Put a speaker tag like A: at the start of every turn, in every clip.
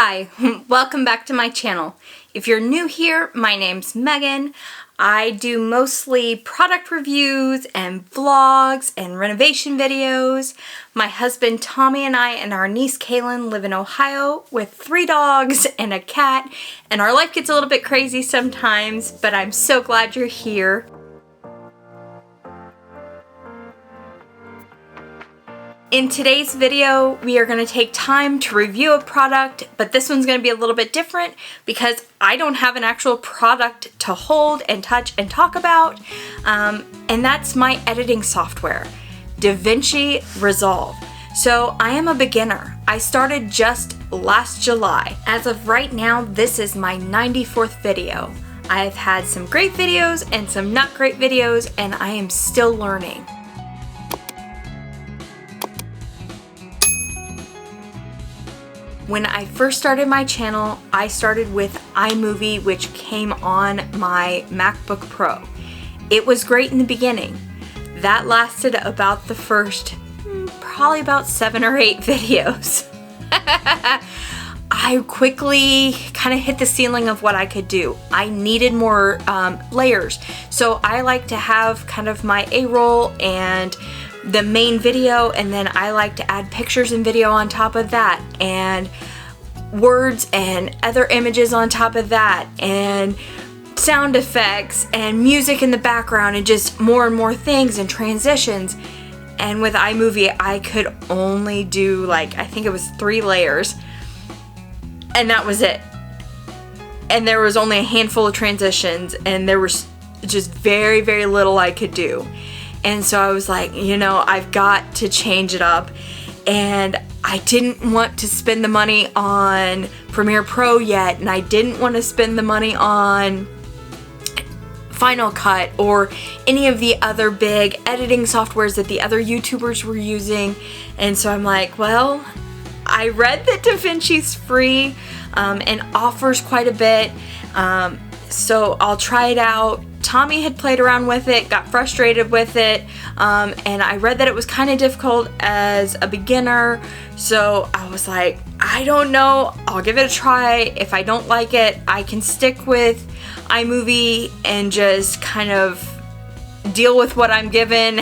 A: Hi, welcome back to my channel. If you're new here, my name's Megan. I do mostly product reviews and vlogs and renovation videos. My husband Tommy and I and our niece Kaylin live in Ohio with 3 dogs and a cat, and our life gets a little bit crazy sometimes, but I'm so glad you're here. In today's video, we are going to take time to review a product, but this one's going to be a little bit different because I don't have an actual product to hold and touch and talk about, and that's my editing software, DaVinci Resolve. So I am a beginner. I started just last July. As of right now, this is my 94th video. I've had some great videos and some not great videos, and I am still learning. When I first started my channel, I started with iMovie, which came on my MacBook Pro. It was great in the beginning. That lasted about the first, probably about 7 or 8 videos. I quickly kind of hit the ceiling of what I could do. I needed more layers. So I like to have kind of my A-roll and the main video, and then I like to add pictures and video on top of that, and words and other images on top of that, and sound effects and music in the background, and just more and more things and transitions. And with iMovie, I could only do like, I think it was 3 layers, and that was it. And there was only a handful of transitions, and there was just very, very little I could do. And so I was like, you know, I've got to change it up. And I didn't want to spend the money on Premiere Pro yet, and I didn't want to spend the money on Final Cut or any of the other big editing softwares that the other YouTubers were using. And so I'm like, well, I read that DaVinci's free and offers quite a bit. So I'll try it out. Tommy had played around with it, got frustrated with it, and I read that it was kind of difficult as a beginner, so I was like, I don't know, I'll give it a try. If I don't like it, I can stick with iMovie and just kind of deal with what I'm given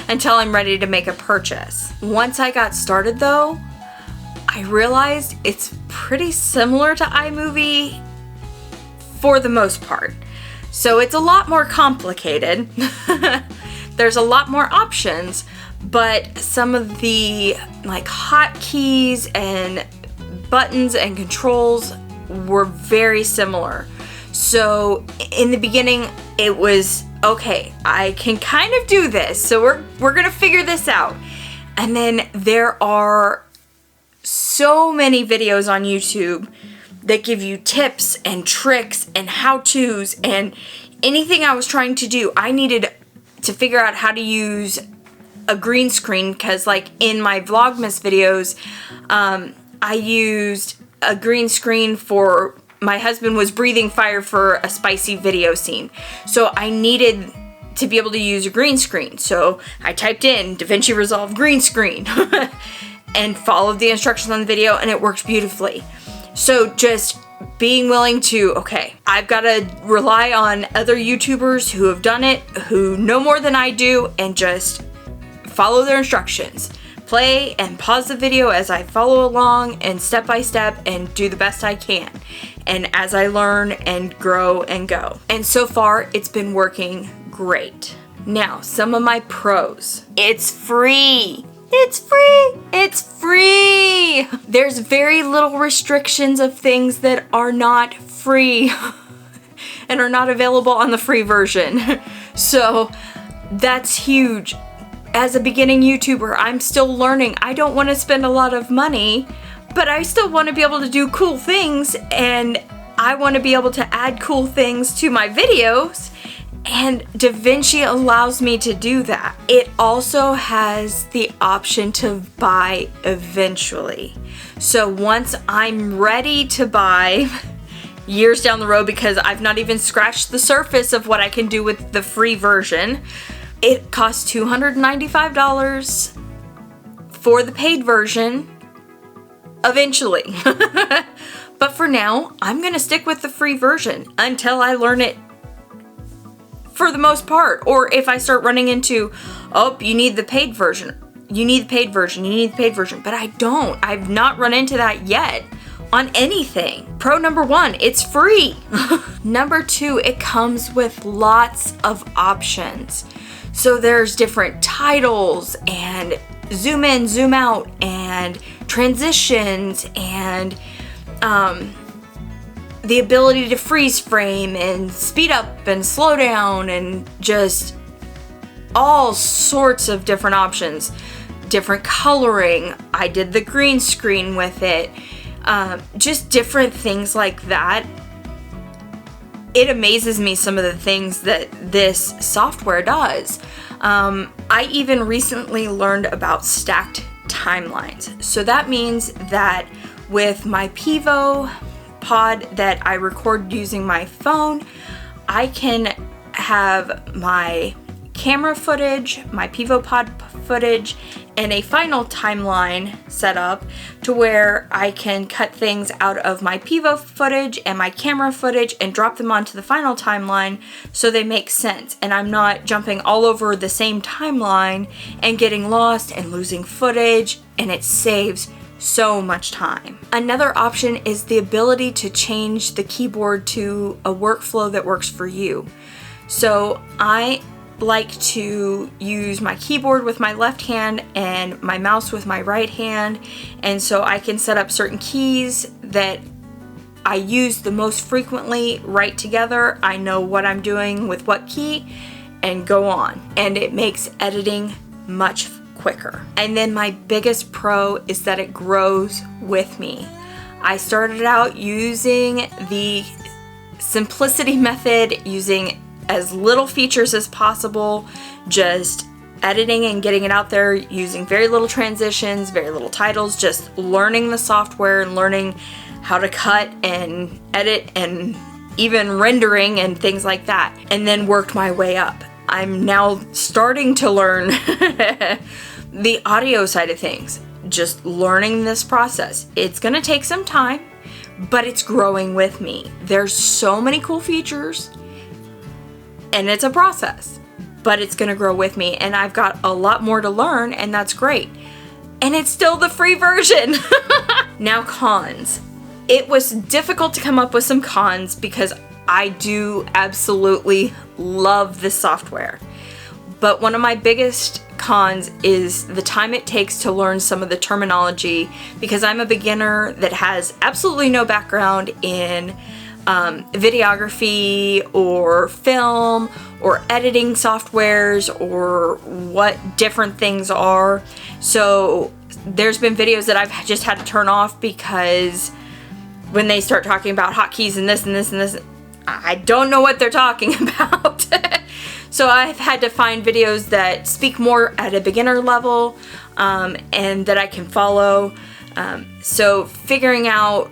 A: until I'm ready to make a purchase. Once I got started though, I realized it's pretty similar to iMovie for the most part. So it's a lot more complicated. There's a lot more options, but some of the like hotkeys and buttons and controls were very similar. So in the beginning, it was, okay, I can kind of do this. So we're gonna figure this out. And then there are so many videos on YouTube that give you tips and tricks and how-tos, and anything I was trying to do, I needed to figure out how to use a green screen, because like in my Vlogmas videos, I used a green screen for, my husband was breathing fire for a spicy video scene. So I needed to be able to use a green screen. So I typed in DaVinci Resolve green screen and followed the instructions on the video, and it works beautifully. So just being willing to, okay, I've got to rely on other YouTubers who have done it, who know more than I do, and just follow their instructions. Play and pause the video as I follow along and step by step and do the best I can. And as I learn and grow and go. And so far, it's been working great. Now, some of my pros. It's free. It's free! It's free! There's very little restrictions of things that are not free and are not available on the free version. So that's huge. As a beginning YouTuber, I'm still learning. I don't want to spend a lot of money, but I still want to be able to do cool things, and I want to be able to add cool things to my videos. And DaVinci allows me to do that. It also has the option to buy eventually. So once I'm ready to buy, years down the road, because I've not even scratched the surface of what I can do with the free version, it costs $295 for the paid version. eventually. But for now, I'm gonna stick with the free version until I learn it for the most part. Or if I start running into, oh, you need the paid version. You need the paid version. You need the paid version. But I don't. I've not run into that yet on anything. Pro number 1, it's free. Number 2, it comes with lots of options. So there's different titles and zoom in, zoom out, and transitions, and the ability to freeze frame and speed up and slow down, and just all sorts of different options. Different coloring. I did the green screen with it. Just different things like that. It amazes me some of the things that this software does. I even recently learned about stacked timelines. So that means that with my Pivo pod that I record using my phone, I can have my camera footage, my Pivo pod footage, and a final timeline set up to where I can cut things out of my Pivo footage and my camera footage and drop them onto the final timeline so they make sense, and I'm not jumping all over the same timeline and getting lost and losing footage, and it saves so much time. Another option is the ability to change the keyboard to a workflow that works for you. So I like to use my keyboard with my left hand and my mouse with my right hand, and so I can set up certain keys that I use the most frequently right together. I know what I'm doing with what key and go on, and it makes editing much quicker. And then my biggest pro is that it grows with me. I started out using the simplicity method, using as little features as possible, just editing and getting it out there using very little transitions, very little titles, just learning the software and learning how to cut and edit and even rendering and things like that, and then worked my way up. I'm now starting to learn the audio side of things, just learning this process. It's gonna take some time, but it's growing with me. There's so many cool features, and it's a process, but it's gonna grow with me, and I've got a lot more to learn, and that's great. And it's still the free version. Now, cons. It was difficult to come up with some cons because I do absolutely love this software. But one of my biggest cons is the time it takes to learn some of the terminology, because I'm a beginner that has absolutely no background in videography or film or editing softwares or what different things are. So there's been videos that I've just had to turn off because when they start talking about hotkeys and this and this and this, I don't know what they're talking about. So I've had to find videos that speak more at a beginner level and that I can follow. So figuring out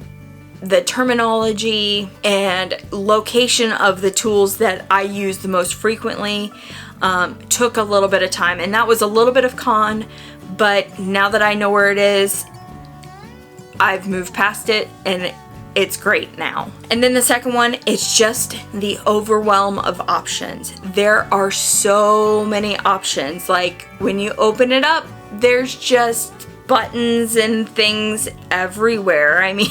A: the terminology and location of the tools that I use the most frequently took a little bit of time, and that was a little bit of con, but now that I know where it is, I've moved past it and it's great now. And then the second one is just the overwhelm of options. There are so many options. Like when you open it up, there's just buttons and things everywhere. I mean,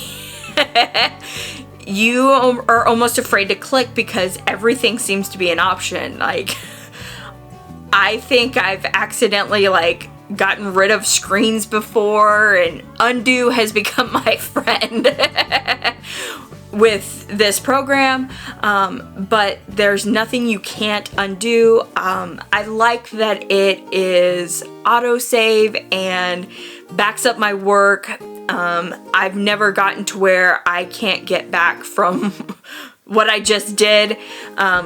A: you are almost afraid to click because everything seems to be an option. Like, I think I've accidentally gotten rid of screens before, and undo has become my friend with this program, but there's nothing you can't undo. I like that it is autosave and backs up my work. I've never gotten to where I can't get back from what I just did,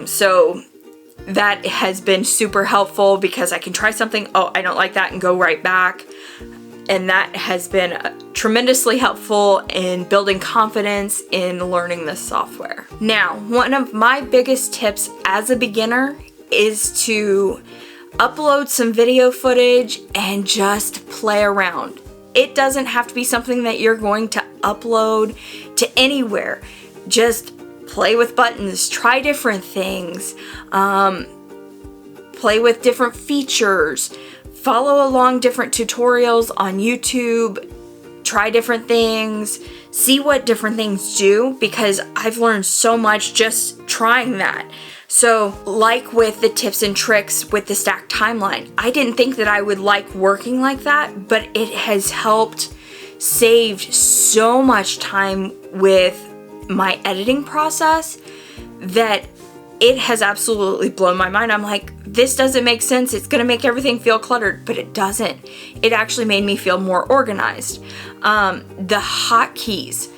A: so that has been super helpful because I can try something, oh, I don't like that, and go right back. And that has been tremendously helpful in building confidence in learning this software. Now, one of my biggest tips as a beginner is to upload some video footage and just play around. It doesn't have to be something that you're going to upload to anywhere. Just play with buttons, try different things, play with different features, follow along different tutorials on YouTube, try different things, see what different things do, because I've learned so much just trying that. So like with the tips and tricks with the stacked timeline, I didn't think that I would like working like that, but it has helped saved so much time with my editing process that it has absolutely blown my mind. I'm like, this doesn't make sense. It's gonna make everything feel cluttered, but it doesn't. It actually made me feel more organized. The hotkeys,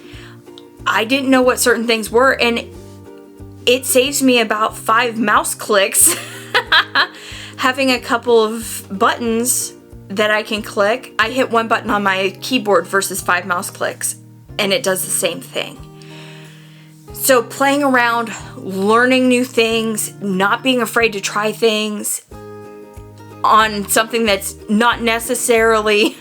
A: I didn't know what certain things were, and it saves me about 5 mouse clicks having a couple of buttons that I can click. I hit one button on my keyboard versus 5 mouse clicks, and it does the same thing. So playing around, learning new things, not being afraid to try things on something that's not necessarily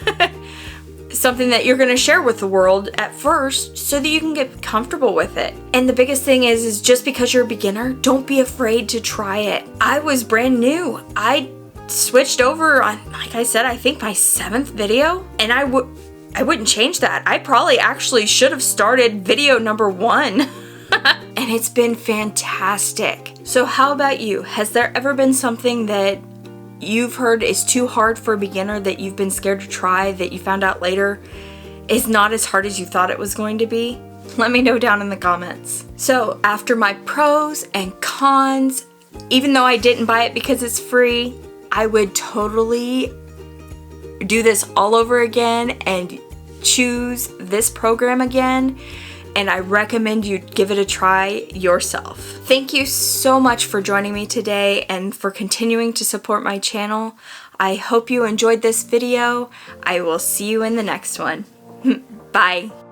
A: something that you're going to share with the world at first, so that you can get comfortable with it. And the biggest thing is just because you're a beginner, don't be afraid to try it. I was brand new. I switched over on, like I said, I think my 7th video, and I wouldn't change that. I probably actually should have started video number 1. And it's been fantastic. So how about you? Has there ever been something that you've heard is too hard for a beginner, that you've been scared to try, that you found out later is not as hard as you thought it was going to be? Let me know down in the comments. So after my pros and cons, even though I didn't buy it because it's free, I would totally do this all over again and choose this program again. And I recommend you give it a try yourself. Thank you so much for joining me today and for continuing to support my channel. I hope you enjoyed this video. I will see you in the next one. Bye.